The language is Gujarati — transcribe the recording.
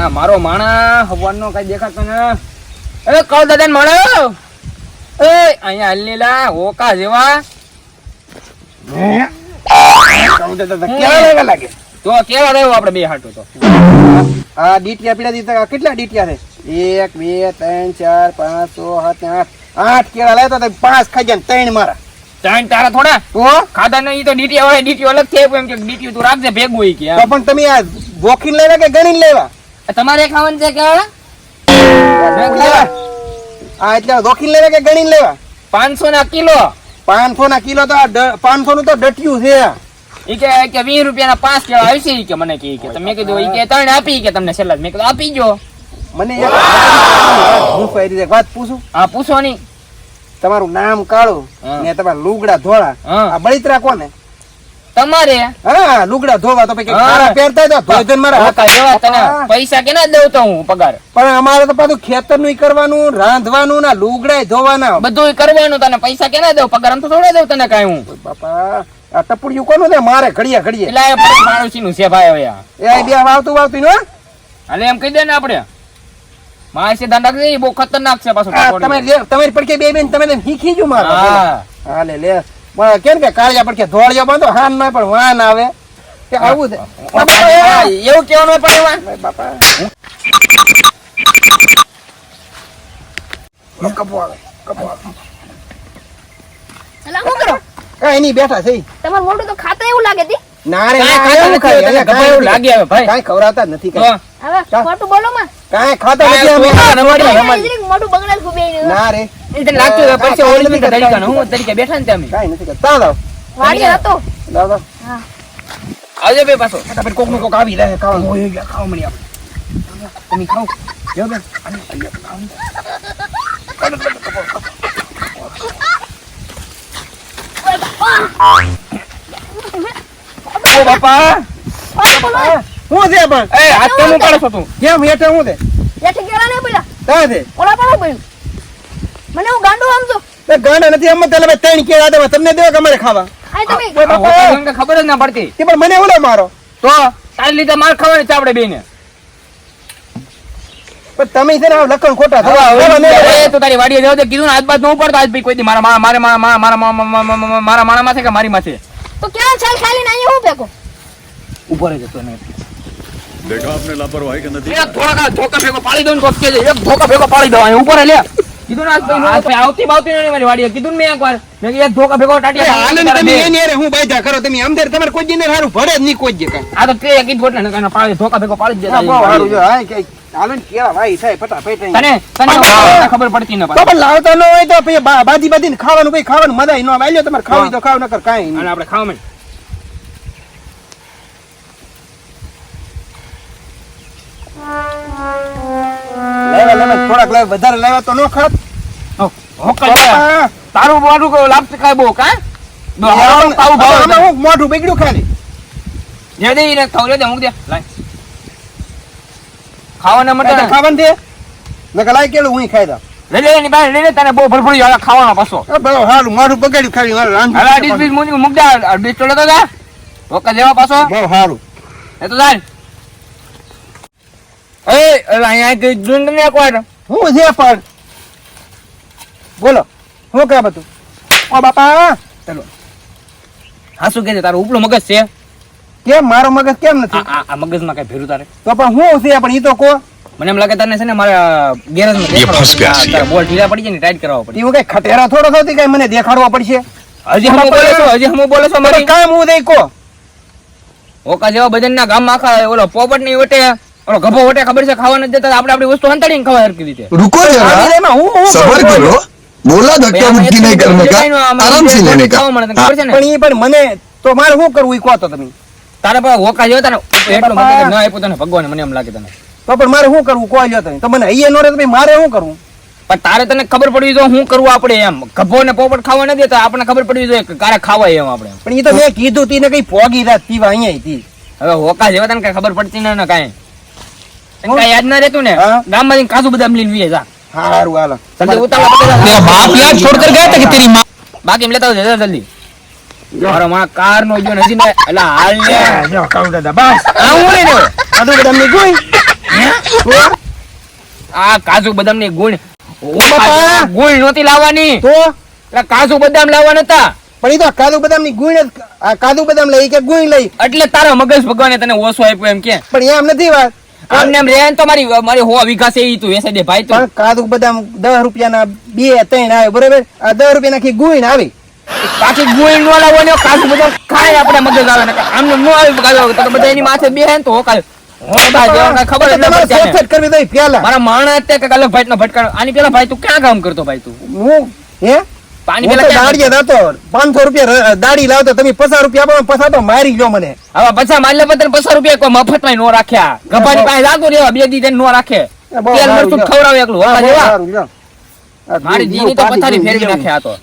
આ મારો માણા હવાનો કઈ દેખાતો ને એ કહો દાદા માણો એ અહીંયા હલ્લીલા ઓકા જેવા કેવા લાગે તો કેવા રહ્યો આપણે બે હાટું તો આ ડીટીયા પીડા દીધા કેટલા ડીટીયા છે 1 2 3 4 5 6 7 8 8 કેળા લેતા તો 5 ખાઈ ગયા 3 મારા ચાઈન તારા થોડા તો ખાધા ને ઈ તો ડીટી હોય ડીટી અલગ છે એમ કે ડીટી તું રાખજે ભેગું ઈ કે તો પણ તમે આ વોકિંગ લેવા કે ગણીને લેવા તમારે ખાવાનું છે કે આ એટલે વોકિંગ લેવા કે ગણીને લેવા 500 ના કિલો 500 ના કિલો તો 500 નું તો ડટ્યું છે ઈ કે 20 રૂપિયાના 5 કેવા આવશે ઈ કે મને કે તમે કીધું ઈ કે 3 આપી કે તમને છેલ્લા મેં કીધું આપી જો મને એક હું ફરી એક વાત પૂછું હા પૂછો ની તમારું નામ કાળું ને તમારા લુગડા ધોળા આ બળિત્રા કોને તમારે હા લુગડા ધોવા તો પછી કાળા પહેરતા તો ધોઈ ધોઈને મારા ઓકા જેવા તને પૈસા કેના દઉં તો હું પગાર પણ અમારે તો પાછું ખેતરનું કરવાનું રાંધવાનું ના લુગડા ધોવાના બધું કરવાનું તને પૈસા કેના દઉં પગાર આમ તો થોડા દઉં તને કાઈ હું બાપા આ ટપુડિયું કોનું છે મારે ઘડીએ ઘડીએ એટલે માણસી નું છે ભાઈ હવે એ બે વાવતું નો હાલે એમ કહી દે ને આપડે માણસી દાંડા છે બહુ ખતરનાક છે પાછું તમારી પડકે બે બેન તમે શીખી જો મારે હાલે લે કેમ કે કાળિયા પડકે ધોળિયા બાંધો હાન ના પણ વાન આવે કે આવું છે એવું કેવાનું પડે બાપા કપો આવે સલામ હું કરો કઈ નહીં બેઠા છે તમાર મોઢું તો ખાતા એવું લાગે તી ના રે એવું લાગે હવે ભાઈ કાઈ ખવરાતા જ નથી કઈ હવે ખોટું બોલો માં કાઈ ખાતા નથી અમે મોઢું બગડેલ ખૂબે ના રે એ તો લાગતું હોય પછી ઓરિજિનલ તરીકે હું તરીકે બેઠા ને તમે કાઈ નથી કરતા લાવ વાડી હતો લાવ હા આવજો બે પાછો ફટાફટ કોક નું કોક આવી રહે ખાવાનું હોય ગયા ખાવ મણી આપણે તમે ખાવ જો બે ઓ બાપા હું છે પણ એ હાથ કેમ ઉપાડો છો તું કેમ હેઠે હું છે એઠે કેળા ને બોલા તા છે ઓલા પાડો પડ્યું મને હું ગાંડો સમજો તે ગાંડા નથી અમ તલે ભાઈ ત્રણ કેળા દેવા તમને દેવા કે અમારે ખાવા આ તમે ખબર જ ના પડતી કે પણ મને ઓલો મારો તો તારી લીધે માર ખાવાની છે આપણે બેને પણ તમે છે ને લખણ ખોટા તો તારી વાડીએ જવા દે કીધું ને આજ બાદ નો પડતો આજ ભાઈ કોઈ દી મારા માણા માં છે કે મારી માં છે તો ક્યાં છાલ ખાલી ના અહીંયા હું ફેકો ઉપર જ હતો ને देखा आपने लापरवाही का नतीजा એક થોડા ધોકા ભેગો પાડી દઉં તો કે એક ધોકા ભેગો પાડી દઉં અહીં ઉપર લે કીધું ને આજ ભાઈ આવતી બાવતી નહીં મારી વાડીએ કીધું ને મેં એકવાર મેં એક ધોકા ભેગો ટાટિયા હાલે ને તમે એની અરે હું બાયધા કરો તમે આમદાર તમારે કોઈ જીને હારું ભરે જ નહીં કોઈ જ કાઈ આ તો તે એક જ ગોટલા ને કાના પાડી ધોકા ભેગો પાડી દે હારું જો હા કે હાલે ને કેળા ભાઈ થાય ફટાફટ તને ખબર પડતી ન તો પણ લાવતા ન હોય તો પછી બાજી બાજીને ખાવાનું ભાઈ ખાવાનું મજા ન આવે લ્યો તમારે ખાવું તો ખાવ નકર કાઈ નહીં અને આપણે ખાવા માંડ લેવા થોડાક લેવા વધારે લેવા તો નો ખાત હોકલ તારું મોઢું કો લાગત કાય બો કા દો હારું તાવું ભાવ હું મોઢું બગડ્યું ખાલી જે દે ઈને ખાવ લે દે મુક દે લાય ખાવાના માટે ખાવાનું દે નકર લાય કેળું હું ખાઈ દઉં લે લે ની બાર લે લે તને બહુ ભરભરી આવે ખાવાનો પાછો બરો હારું મારું બગાડ્યું ખાલી મારું રાંધું હવે ડીશ બીશ મુક દે ડીશ ચોલે તો જા હોકલ લેવા પાછો બહુ હારું એ તો જાય એ અહીંયા કે દુંડ ને એકવાર હું છે પણ બોલો હું કે બધું ઓ બાપા ચલો હાસુ કે તારું ઉપલું મગજ છે કેમ મારો મગજ કેમ નથી આ મગજમાં કઈ ભેરું તારે તો પણ હું છે પણ ઈ તો કો મને એમ લાગે તને છે ને મારા ગેરેજમાં દેખાડો બોલ ઢીલા પડી જાય ને ટાઈટ કરાવવો પડે ઈ કઈ ખટેરા થોડો થતી કઈ મને દેખાડવા પડશે હજી હું બોલે છો મારી કામ હું દઈ કો ઓકા જેવા બજનના ગામમાં આખા ઓલો પોપટ ની વટે ઓલો ગભો વટે ખબર છે ખાવા નથી દેતા આપણે આપણી વસ્તુ હંતાડીને ખવા હરકી રીતે रुको जरा सबर करो बोला धक्का मुक्की नहीं करने का आराम से लेने का પણ ઈ પણ મને તો મારે શું કરવું ઈ કહો તો તમે તારે પાસે ઓકા જેવા તને એટલો મગજ ન આપ્યો તને ભગવાન મને એમ લાગે તને તો પણ મારે શું કરવું કોઈ લ્યો તમે તો મને અહીંયા નો રે તો મારે શું કરવું પણ તારે તને ખબર પડવી જોઈએ શું કરવું આપણે એમ ગભો ને પોપટ ખાવા ન દેતા આપણે ખબર પડવી જોઈએ કે કારે ખાવાય એમ આપણે પણ ઈ તો મેં કીધું તીને કઈ પોગી રાત પીવા અહીંયા હતી હવે હોકા જેવા તને કઈ ખબર પડતી ન કાંઈ કઈ યાદ ના રહેતું ને હા? ગામમાં કાજુ બદામ લઈને વીએ જા હારું હાલો જલ્દી ઉતાવળ तेरा बाप यहाँ छोड़कर गया था कि तेरी माँ બાકી લેતા આવજો જલ્દી મારો માં કાર નો જો નજી ને એલા હાલ લે જો કાઉ દાદા બસ આ હું લઈને કાજુ બદામ ની જોઈ આ કાજુ બદામ ની ગુણ ઓ બાપા! ગુણ નહોતી લાવવાની, તો એટલે કાજુ બદામ લાવવા નતા. પણ ઈ તો કાજુ બદામ ની ગુણ જ આ કાજુ બદામ લઈ કે ગુણ લઈ એટલે તારા મગજ ભગવાને તને ઓછો આપ્યો એમ કે પણ એમ નથી વાત આમને એમ રે તો મારી 100 વીઘા છે ઈ તું વેચાઈ દે ભાઈ તું. પણ કાજુ બદામ 10 રૂપિયાના 2 3 આવે બરોબર આ 10 રૂપિયા નાખી ગુણ આવે બાકી ગુણ નો લાવવાનો, કાજુ બદામ ખાય આપણે મગજ આવે ને આમને નો આવે કાજુ તો બધા એની માથે બેહે ને તો હોકાય હોકા જેવા કાંઈ ખબર જ ન તમારે પડતી આને. સેટ કરવી દઈ પેલા મારા માણસ તે કે અલગ ભાઈ નો ભટકાણો. આની પેલા ભાઈ તું ક્યાં કામ કરતો ભાઈ તું? હું હે પાણી હું પેલા તો ક્યાં દાડીએ જતો 500 રૂપિયા દાડી લાવતો તમે 50 રૂપિયા આપો પછા તો મારી ગયો મને હવે પછા માલ બદલ 50 રૂપિયા કોઈ મફતમાં નો રાખ્યા. ગભાની પાસે જાતો રહેવા 2 દી નો રાખે. બહુ તેલ સારું મરચું લ્યો. ખવડાવે એકલું હોકા જેવા. સારું લ્યો. આ મારી જીવ જીની તો પાટી પથારી જીવ ફેરવી જીવ. નાખ્યા તો.